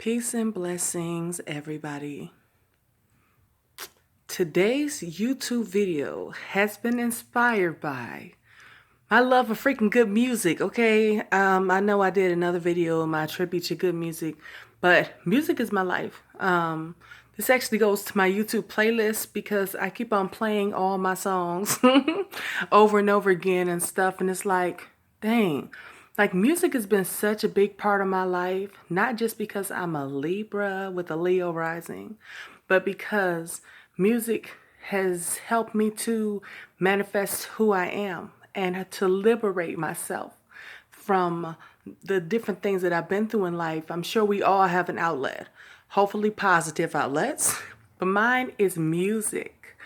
Peace and blessings, everybody. Today's YouTube video has been inspired by my love of freaking good music, okay? I know I did another video, my tribute to good music, but music is my life. This actually goes to my YouTube playlist because I keep on playing all my songs over and over again and stuff, and it's like, dang. Like, music has been such a big part of my life, not just because I'm a Libra with a Leo rising, but because music has helped me to manifest who I am and to liberate myself from the different things that I've been through in life. I'm sure we all have an outlet, hopefully positive outlets, but mine is music.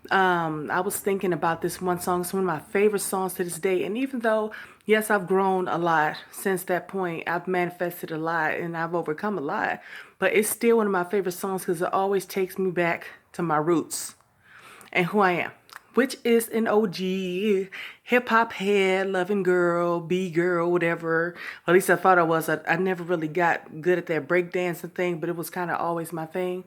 I was thinking about this one song. It's one of my favorite songs to this day. And even though, yes, I've grown a lot since that point, I've manifested a lot and I've overcome a lot, but it's still one of my favorite songs because it always takes me back to my roots and who I am, which is an OG hip-hop head, loving girl, B-girl, whatever. At least I thought I was. I never really got good at that breakdancing thing, but it was kind of always my thing.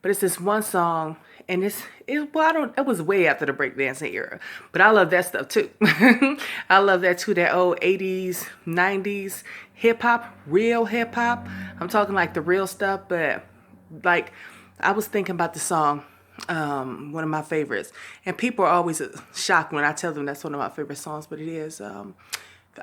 But it's this one song, and it was way after the breakdancing era, but I love that stuff too. I love that too, that old 80s, 90s hip-hop, real hip-hop. I'm talking like the real stuff, but like I was thinking about the song, one of my favorites, and people are always shocked when I tell them that's one of my favorite songs, but it is. I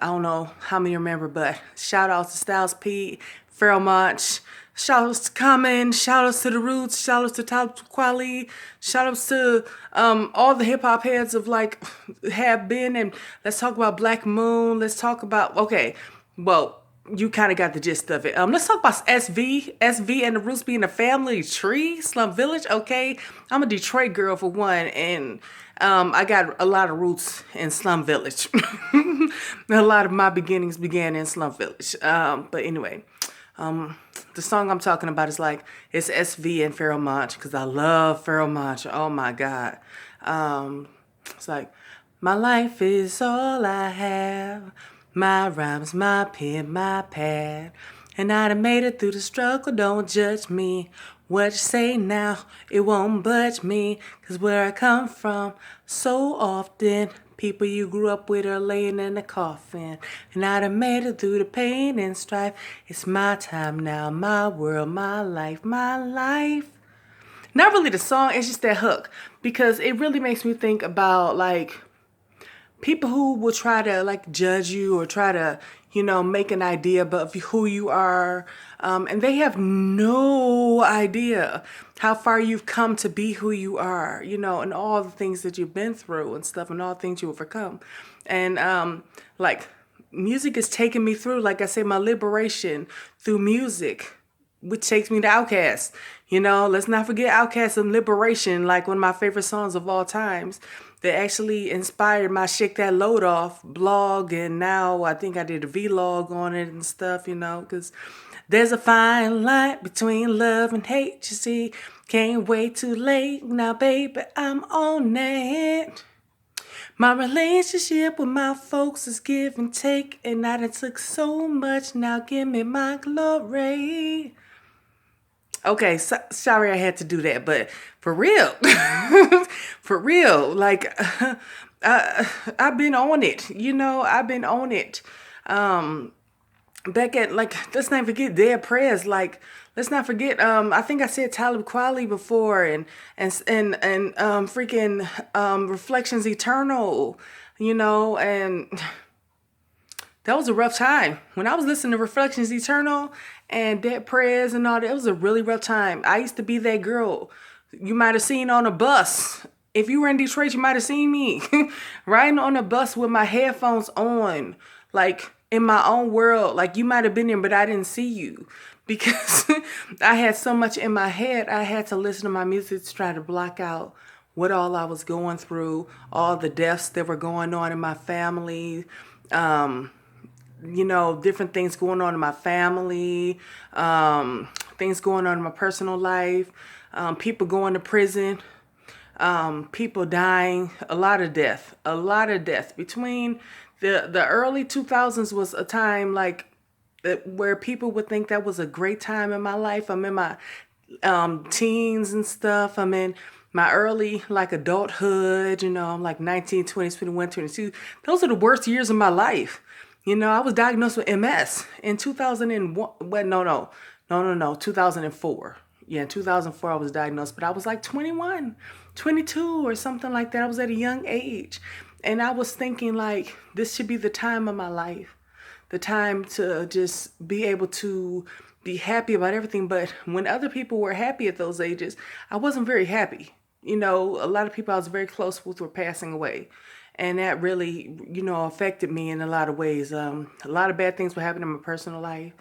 don't know how many remember, but shout outs to Styles P, Pharoah Monch, shout outs to Common, shout outs to The Roots, shout outs to Talib Kweli, shout outs to all the hip hop heads of like have been, and let's talk about Black Moon. Let's talk about, okay, well, you kind of got the gist of it. Let's talk about SV and The Roots being a family tree, Slum Village. Okay, I'm a Detroit girl for one, and I got a lot of roots in Slum Village. A lot of my beginnings began in Slum Village. But anyway, the song I'm talking about is like, it's SV and Pharoah Monch, because I love Pharoah Monch. Oh my God. It's like, my life is all I have. My rhymes, my pen, my pad. And I done made it through the struggle, don't judge me. What you say now, it won't budge me. Cause where I come from, so often, people you grew up with are laying in the coffin. And I done made it through the pain and strife. It's my time now, my world, my life, my life. Not really the song, it's just that hook. Because it really makes me think about like people who will try to like judge you or try to, make an idea of who you are. And they have no idea how far you've come to be who you are, and all the things that you've been through and stuff and all the things you overcome. And like music is taking me through, like I say, my liberation through music, which takes me to Outkast. Let's not forget Outkast and Liberation, like one of my favorite songs of all times. That actually inspired my Shake That Load Off blog, and now I think I did a vlog on it and stuff, because there's a fine line between love and hate, you see. Can't wait too late, now baby, I'm on it. My relationship with my folks is give and take, and I done took so much, now give me my glory. Okay, sorry I had to do that, but for real, for real, like, I've been on it, I've been on it. Back at, like, let's not forget Dead Prez, like, let's not forget, I think I said Talib Kweli before, and freaking, Reflections Eternal, and that was a rough time. When I was listening to Reflections Eternal and Dead Prayers and all that, it was a really rough time. I used to be that girl you might have seen on a bus. If you were in Detroit, you might have seen me riding on a bus with my headphones on, like in my own world. Like you might have been there, but I didn't see you because I had so much in my head. I had to listen to my music to try to block out what all I was going through, all the deaths that were going on in my family, different things going on in my family, things going on in my personal life, people going to prison, people dying, a lot of death. Between the early 2000s was a time like where people would think that was a great time in my life. I'm in my teens and stuff. I'm in my early like adulthood, I'm like 19, 20, 21, 22. Those are the worst years of my life. I was diagnosed with MS in 2001. Well, no, 2004. Yeah, in 2004 I was diagnosed, but I was like 21, 22 or something like that. I was at a young age. And I was thinking like this should be the time of my life, the time to just be able to be happy about everything. But when other people were happy at those ages, I wasn't very happy. A lot of people I was very close with were passing away. And that really, affected me in a lot of ways. A lot of bad things were happening in my personal life.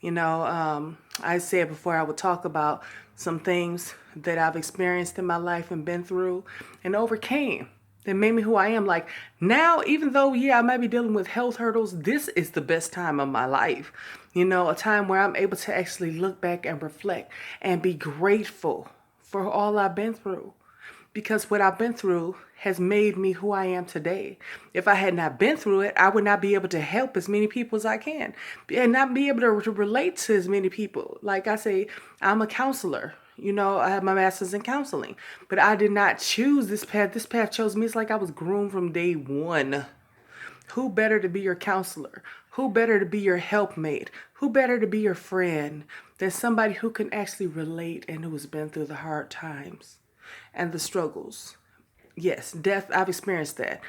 I said before I would talk about some things that I've experienced in my life and been through and overcame that made me who I am. Like now, even though, yeah, I might be dealing with health hurdles, this is the best time of my life. A time where I'm able to actually look back and reflect and be grateful for all I've been through. Because what I've been through has made me who I am today. If I had not been through it, I would not be able to help as many people as I can and not be able to relate to as many people. Like I say, I'm a counselor. I have my master's in counseling, but I did not choose this path. This path chose me. It's like I was groomed from day one. Who better to be your counselor? Who better to be your helpmate? Who better to be your friend than somebody who can actually relate and who has been through the hard times and the struggles? Yes, death, I've experienced that.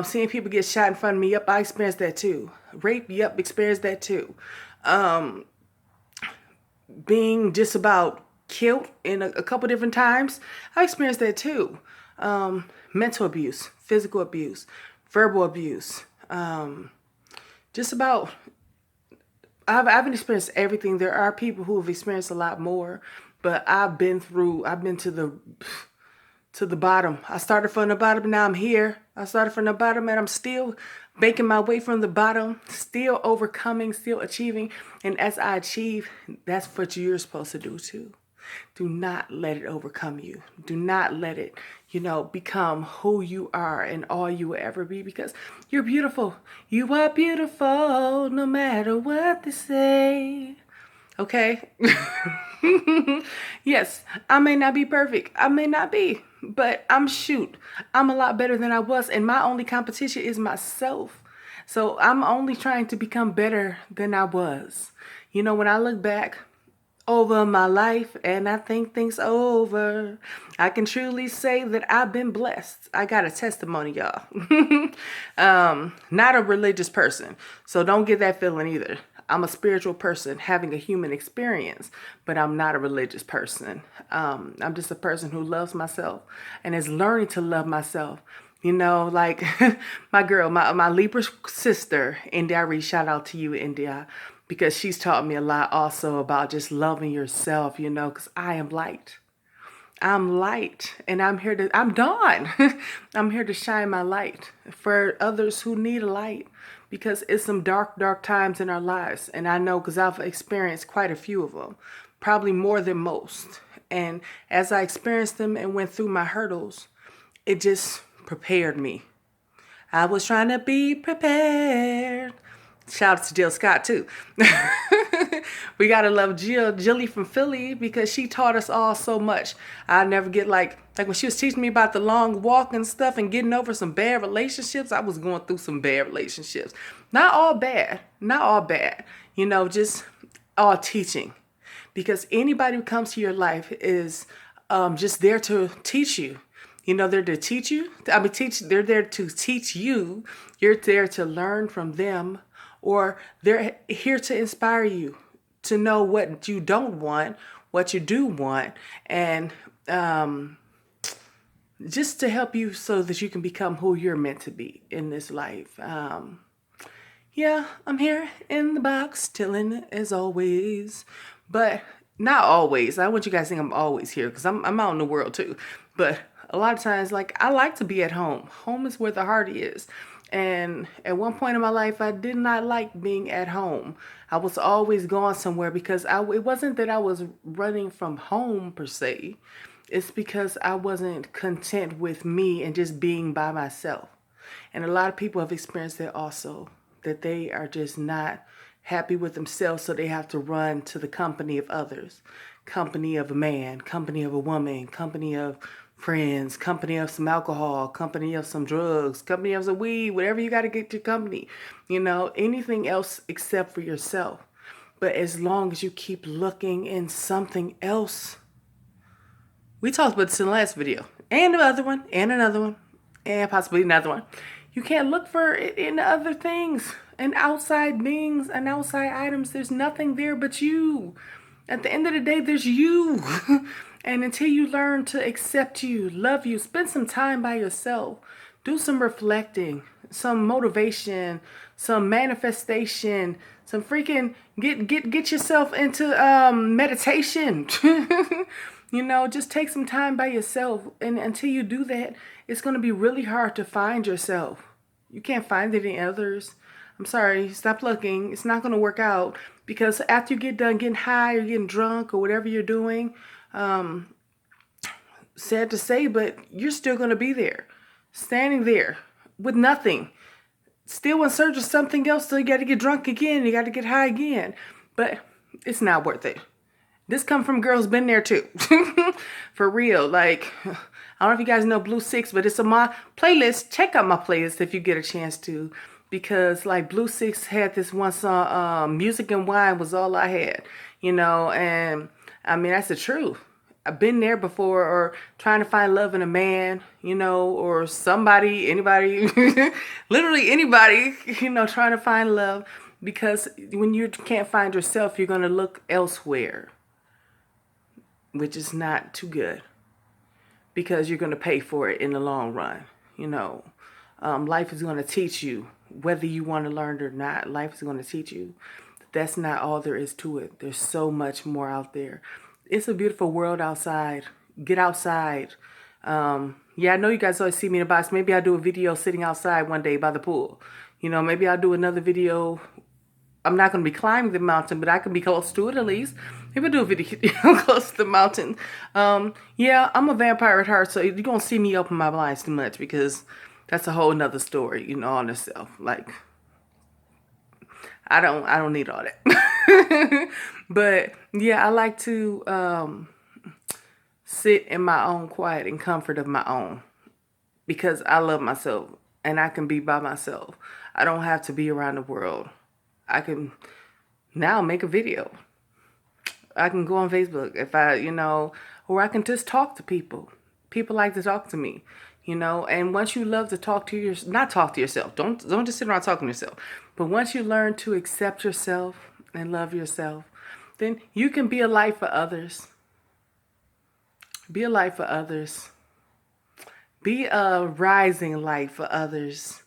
Seeing people get shot in front of me, yep, I experienced that too. Rape, yep, experienced that too. Being just about killed in a couple different times, I experienced that too. Mental abuse, physical abuse, verbal abuse. Just about, I've experienced everything. There are people who have experienced a lot more, but I've been to the bottom. I started from the bottom and now I'm here. I started from the bottom and I'm still making my way from the bottom, still overcoming, still achieving. And as I achieve, that's what you're supposed to do too. Do not let it overcome you. Do not let it, become who you are and all you will ever be, because you're beautiful. You are beautiful no matter what they say. Okay? Yes, I may not be perfect. I may not be, but I'm a lot better than I was. And my only competition is myself. So I'm only trying to become better than I was. When I look back over my life and I think things over, I can truly say that I've been blessed. I got a testimony, y'all. Not a religious person, so don't get that feeling either. I'm a spiritual person having a human experience, but I'm not a religious person. I'm just a person who loves myself and is learning to love myself. Like my girl, my Libra sister, India Reed, shout out to you, India, because she's taught me a lot also about just loving yourself, because I am light. I'm light and I'm dawn. I'm here to shine my light for others who need a light, because it's some dark, dark times in our lives. And I know because I've experienced quite a few of them, probably more than most. And as I experienced them and went through my hurdles, it just prepared me. I was trying to be prepared. Shout out to Jill Scott too. We gotta love Jilly from Philly, because she taught us all so much. I never get like when she was teaching me about the long walk and stuff and getting over some bad relationships. I was going through some bad relationships. Not all bad. Just all teaching. Because anybody who comes to your life is just there to teach you. They're to teach you. They're there to teach you. You're there to learn from them, or they're here to inspire you to know what you don't want, what you do want, and just to help you so that you can become who you're meant to be in this life. Yeah, I'm here in the box, chilling as always, but not always. I want you guys to think I'm always here, because I'm out in the world too. But a lot of times, like, I like to be at home. Home is where the heart is. And at one point in my life, I did not like being at home. I was always going somewhere, because it wasn't that I was running from home per se. It's because I wasn't content with me and just being by myself. And a lot of people have experienced that also, that they are just not happy with themselves, so they have to run to the company of others. Company of a man, company of a woman, company of friends, company of some alcohol, company of some drugs, company of some weed, whatever you got to get your company. You know, anything else except for yourself. But as long as you keep looking in something else, we talked about this in the last video, and another one, and another one, and possibly another one. You can't look for it in other things, and outside beings, and outside items. There's nothing there but you. At the end of the day, there's you. And until you learn to accept you, love you, spend some time by yourself, do some reflecting, some motivation, some manifestation, some freaking get yourself into meditation. You know, just take some time by yourself. And until you do that, it's going to be really hard to find yourself. You can't find it in others. I'm sorry, stop looking. It's not going to work out, because after you get done getting high or getting drunk or whatever you're doing, sad to say, but you're still going to be there, standing there with nothing, still in search of something else. So you got to get drunk again. You got to get high again, but it's not worth it. This come from girls been there too. For real. Like, I don't know if you guys know Blue Six, but it's on my playlist. Check out my playlist if you get a chance to. Because like Blue Six had this one song, Music and Wine Was All I Had. You know, and I mean, that's the truth. I've been there before, or trying to find love in a man, you know, or somebody, anybody, literally anybody, you know, trying to find love. Because when you can't find yourself, you're going to look elsewhere, which is not too good, because you're going to pay for it in the long run. You know, life is going to teach you, whether you want to learn it or not. Life is going to teach you. That's not all there is to it. There's so much more out there. It's a beautiful world outside. Get outside. Yeah, I know you guys always see me in the box. Maybe I'll do a video sitting outside one day by the pool. You know, maybe I'll do another video. I'm not going to be climbing the mountain, but I can be close to it at least. Maybe I'll do a video close to the mountain. Yeah, I'm a vampire at heart, so you're going to see me open my blinds too much, because that's a whole nother story, you know, on itself. Like, I don't need all that. But yeah, I like to sit in my own quiet and comfort of my own, because I love myself and I can be by myself. I don't have to be around the world. I can now make a video. I can go on Facebook if I, you know, or I can just talk to people. People like to talk to me, you know. And once you love to talk to not talk to yourself. Don't just sit around talking to yourself. But once you learn to accept yourself and love yourself, then you can be a light for others. Be a light for others. Be a rising light for others.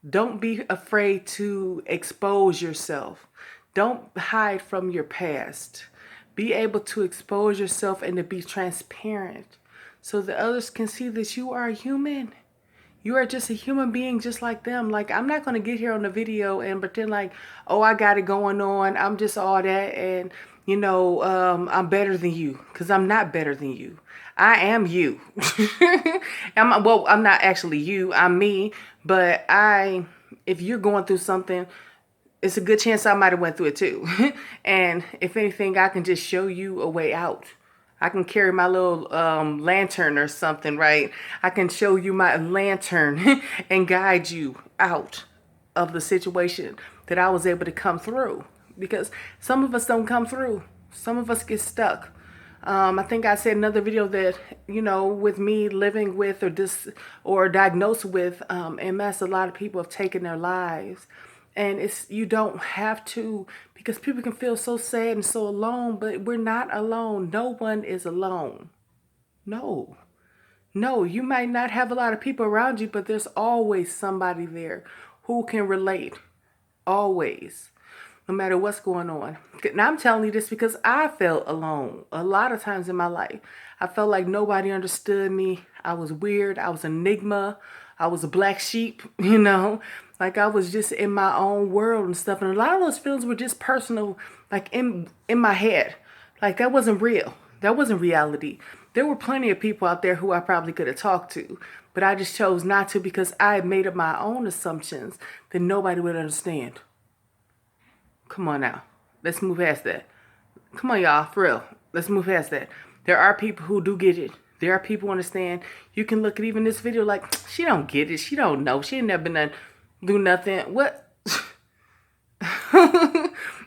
Don't be afraid to expose yourself. Don't hide from your past. Be able to expose yourself and to be transparent, so that others can see that you are a human. You are just a human being just like them. Like, I'm not going to get here on the video and pretend like, oh, I got it going on. I'm just all that. And, you know, I'm better than you, because I'm not better than you. I am you. I'm not actually you. I'm me. But if you're going through something, it's a good chance I might have went through it too. And if anything, I can just show you a way out. I can carry my little lantern or something, right? I can show you my lantern and guide you out of the situation that I was able to come through. Because some of us don't come through. Some of us get stuck. I think I said in another video that, you know, with me living with or diagnosed with MS, a lot of people have taken their lives. And you don't have to, because people can feel so sad and so alone, but we're not alone. No one is alone. No, you might not have a lot of people around you, but there's always somebody there who can relate. Always. No matter what's going on. Now I'm telling you this because I felt alone a lot of times in my life. I felt like nobody understood me. I was weird. I was an enigma. I was a black sheep, you know. Like, I was just in my own world and stuff. And a lot of those feelings were just personal, like in my head. Like, that wasn't real. That wasn't reality. There were plenty of people out there who I probably could have talked to, but I just chose not to, because I had made up my own assumptions that nobody would understand. Come on now. Let's move past that. Come on, y'all. For real. Let's move past that. There are people who do get it. There are people who understand. You can look at even this video like, she don't get it. She don't know. She ain't never been do nothing. What?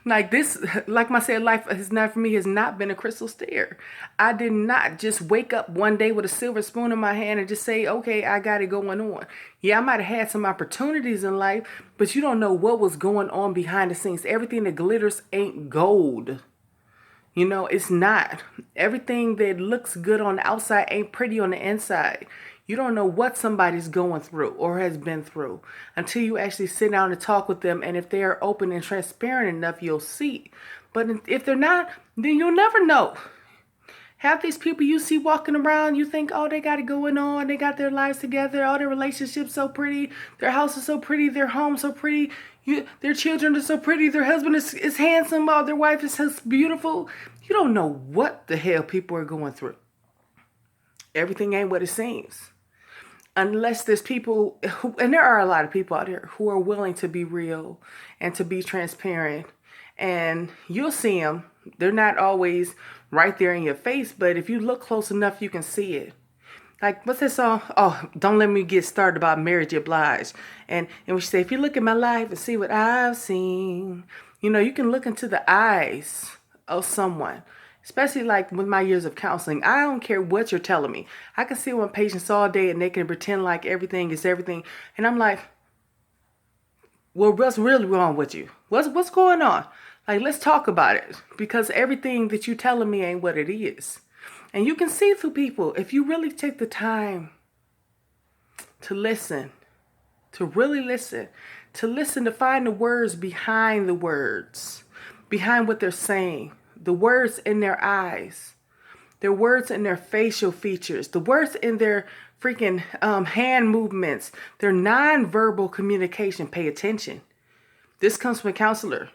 Like this, like I said, life has not for me has not been a crystal stair. I did not just wake up one day with a silver spoon in my hand and just say, okay, I got it going on. Yeah, I might have had some opportunities in life, but you don't know what was going on behind the scenes. Everything that glitters ain't gold. You know, it's not. Everything that looks good on the outside ain't pretty on the inside. You don't know what somebody's going through or has been through until you actually sit down and talk with them. And if they are open and transparent enough, you'll see. But if they're not, then you'll never know. Half these people you see walking around, you think, oh, they got it going on. They got their lives together. All their relationships so pretty. Their house is so pretty. Their home so pretty. Their children are so pretty. Their husband is handsome. Oh, their wife is so beautiful. You don't know what the hell people are going through. Everything ain't what it seems. Unless there's people who, and there are a lot of people out there who are willing to be real and to be transparent. And you'll see them. They're not always right there in your face, but if you look close enough, you can see it. Like, what's that song? Oh, don't let me get started about Mary J. Blige. And we say, if you look at my life and see what I've seen, you know, you can look into the eyes of someone. Especially like with my years of counseling, I don't care what you're telling me. I can see one patients all day and they can pretend like everything is everything. And I'm like, well, what's really wrong with you? What's going on? Like, let's talk about it. Because everything that you're telling me ain't what it is. And you can see through people if you really take the time to listen, to really listen, to find the words behind the words, behind what they're saying. The words in their eyes, their words in their facial features, the words in their freaking hand movements, their nonverbal communication. Pay attention. This comes from a counselor.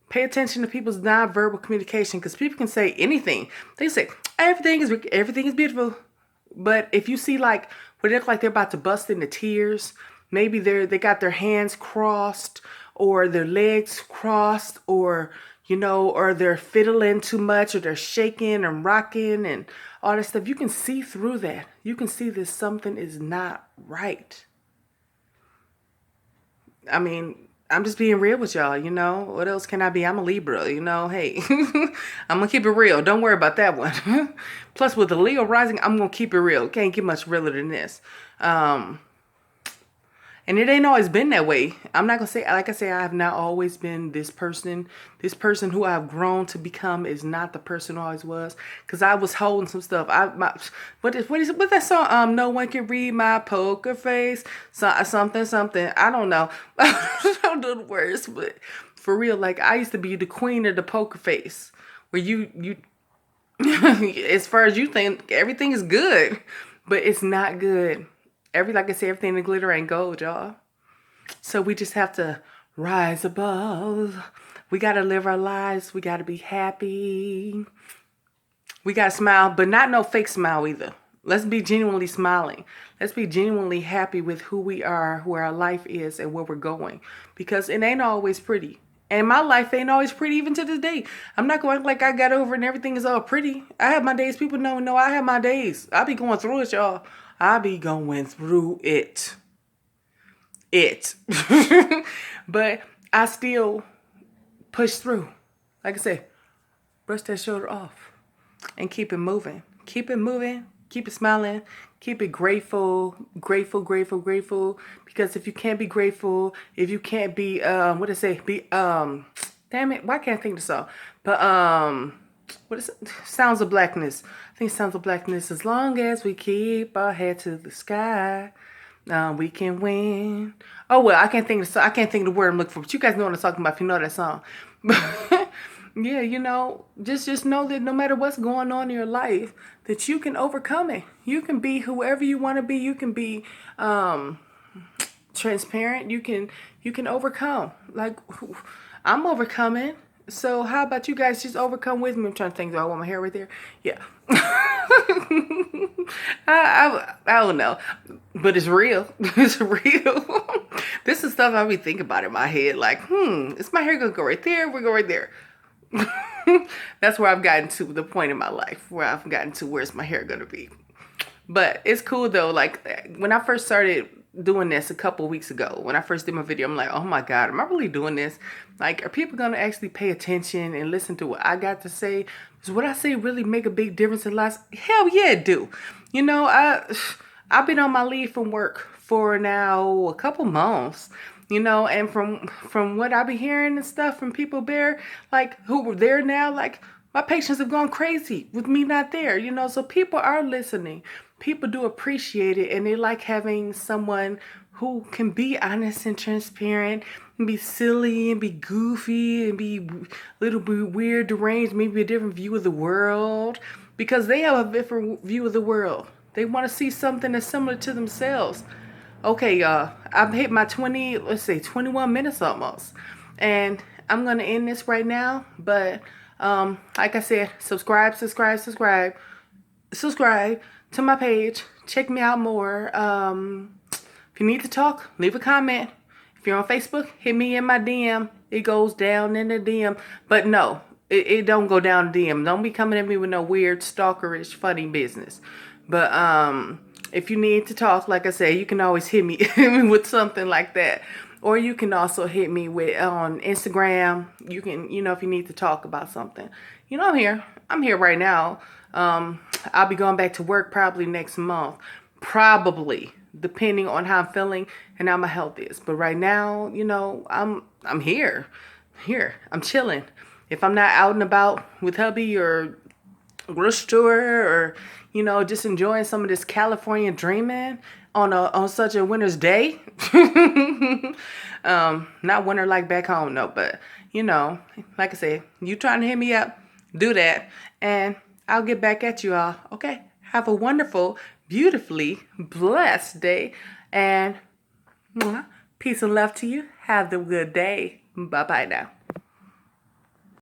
Pay attention to people's nonverbal communication because people can say anything. They say everything is beautiful, but if you see like what they look like they're about to bust into tears, maybe they got their hands crossed or their legs crossed or or they're fiddling too much or they're shaking and rocking and all that stuff. You can see through that. You can see that something is not right. I mean, I'm just being real with y'all, What else can I be? I'm a Libra, Hey, I'm going to keep it real. Don't worry about that one. Plus, with the Leo rising, I'm going to keep it real. Can't get much realer than this. And it ain't always been that way. I'm not going to say, like I say, I have not always been this person. This person who I've grown to become is not the person I always was. Because I was holding some stuff. What's that song? No one can read my poker face. Something. I don't know. I don't know the words. But for real, like I used to be the queen of the poker face. Where you as far as you think, everything is good. But it's not good. Like I say, everything in the glitter ain't gold, y'all. So we just have to rise above. We got to live our lives. We got to be happy. We got to smile, but not no fake smile either. Let's be genuinely smiling. Let's be genuinely happy with who we are, who our life is, and where we're going. Because it ain't always pretty. And my life ain't always pretty even to this day. I'm not going like I got over and everything is all pretty. I have my days. People know I have my days. I be going through it, y'all. I be going through it. But I still push through. Like I said, brush that shoulder off and keep it moving. Keep it moving. Keep it smiling. Keep it grateful. Grateful. Because if you can't be grateful, if you can't be, damn it, why can't I think of the song? But, what is it? Sounds of Blackness. I think Sounds of Blackness. As long as we keep our head to the sky, we can win. Oh well, I can't think of the word I'm looking for. But you guys know what I'm talking about if you know that song. Yeah, just know that no matter what's going on in your life, that you can overcome it. You can be whoever you want to be. You can be transparent. You can overcome. Like I'm overcoming. So how about you guys just overcome with me? I'm trying to think, do I want my hair right there? Yeah. I don't know, but it's real. It's real. This is stuff I be thinking about in my head. Like, is my hair gonna go right there? We go right there. That's where I've gotten to the point in my life where I've gotten to where's my hair gonna be. But it's cool though. Like when I first started doing this a couple weeks ago, when I first did my video, I'm like, oh my God, am I really doing this? Like, are people gonna actually pay attention and listen to what I got to say? Does what I say really make a big difference in lives? Hell yeah, it do. You know, I've been on my leave from work for now a couple months. You know, and from what I be hearing and stuff from people there, like who were there now, like my patients have gone crazy with me not there, you know, so people are listening. People do appreciate it, and they like having someone who can be honest and transparent and be silly and be goofy and be a little bit weird, deranged, maybe a different view of the world, because they have a different view of the world. They want to see something that's similar to themselves. Okay, y'all, I've hit my 21 minutes almost. And I'm going to end this right now. But like I said, subscribe to my page. Check me out more. If you need to talk, leave a comment. If you're on Facebook, hit me in my DM. It goes down in the DM. But no, it don't go down the DM. Don't be coming at me with no weird, stalkerish, funny business. But if you need to talk, like I said, you can always hit me with something like that. Or you can also hit me with on Instagram. You can, you know, if you need to talk about something. You know, I'm here. I'm here right now. I'll be going back to work probably next month. Probably, depending on how I'm feeling and how my health is. But right now, you know, I'm here. I'm chilling. If I'm not out and about with hubby or grocery store, or you know, just enjoying some of this California dreaming on such a winter's day. Not winter like back home, no, but you know, like I said, you trying to hit me up, do that, and I'll get back at you all. Okay, have a wonderful, beautifully blessed day, and peace and love to you. Have a good day. Bye bye now.